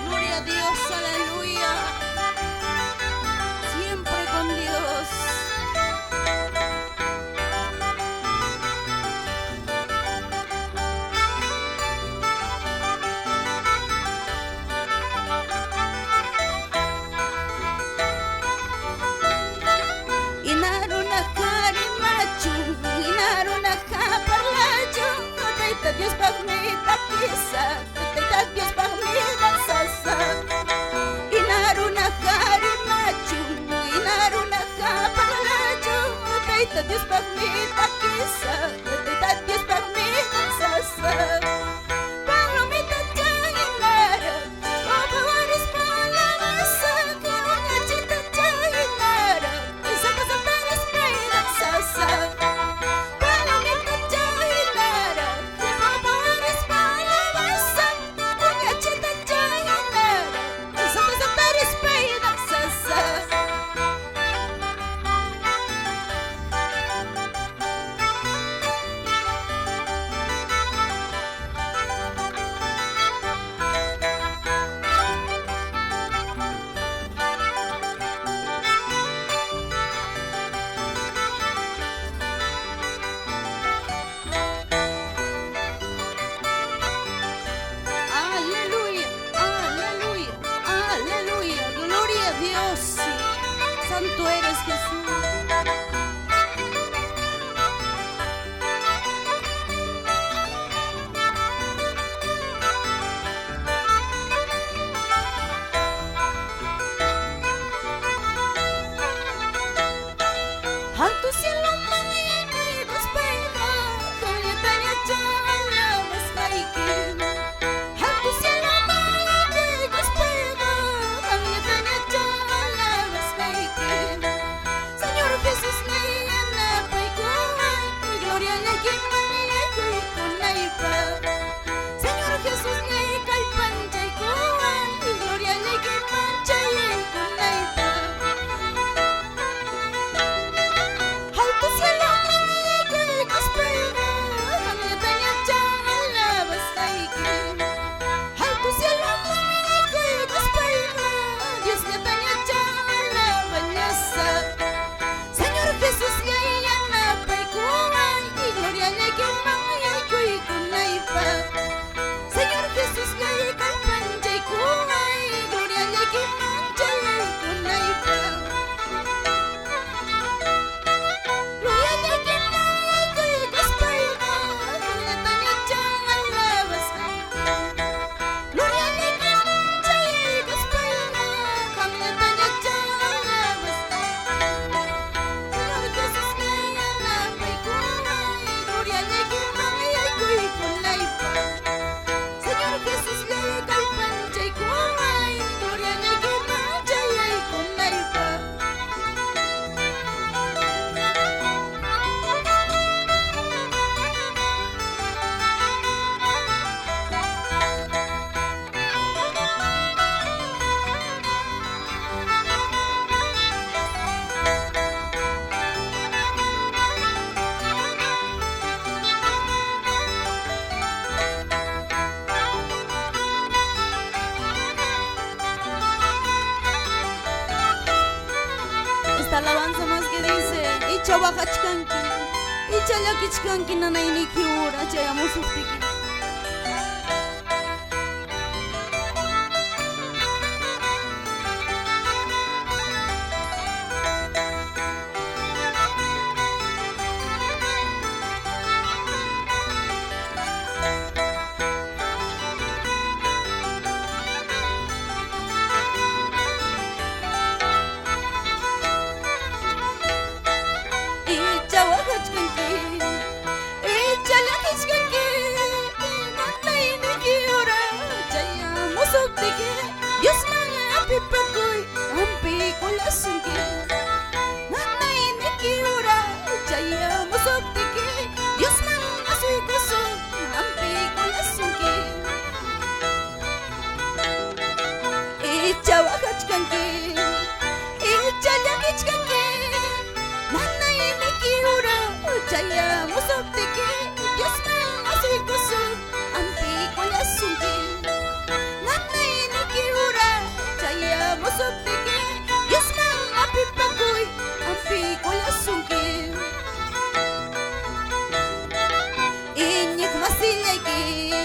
Gloria a Dios, aleluya. Siempre con Dios. Inaruna kari machu, inaruna kaparlaju, taita Dios pagmita kisa, taita Dios pagmita sasa. Inaruna kari machu, inaruna kaparlaju, taita Dios pagmita kisa, taita Dios pagmita sasa. Palomita jainara, opa waris palamasa, kaunga cita jainara, saka saparas preda sasa. Palomita jainara, opa waris palamasa, kaunga cita jainara, saka saparas preda sasa. Aleluya, aleluya, aleluya. Gloria a Dios. Santo eres Jesús. Alto cielo mangai despega, kayatanya jalan maskaikin. Alto cielo mangai despega, kayatanya jalan maskaikin. Señor Jesús nayana paikuan, gloria lagi mangai kunaipa. Señor Jesús nay kalpan jaikuan, gloria lagi mangai kunaipa. Alto cielo mangai despega, kayatanya jalan maskaikin. Alto cielo mangai despega, Dios nyatanya jalan banyasa. Señor Jesús yayana paikuan, gloria lagi mangai kunaipa. Señor Jesús yay kalpan jaikuan, gloria lagi mangai kunaipa. Gloria lagi mangai despega, kayatanya jalan maskaikin. Gloria lagi mangai despega, kayatanya jalan maskaikin. Señor Jesús yayana paikuan, gloria lagi mangai kunaipa. Señor Jesús yay kalpan jaikuan, gloria lagi mangai kunaipa. Esta alabanza más que dice, Icha wajachkanki, Icha lakichkanki nanayni kiura, chayamos ustiki. Icha wajachkanki, que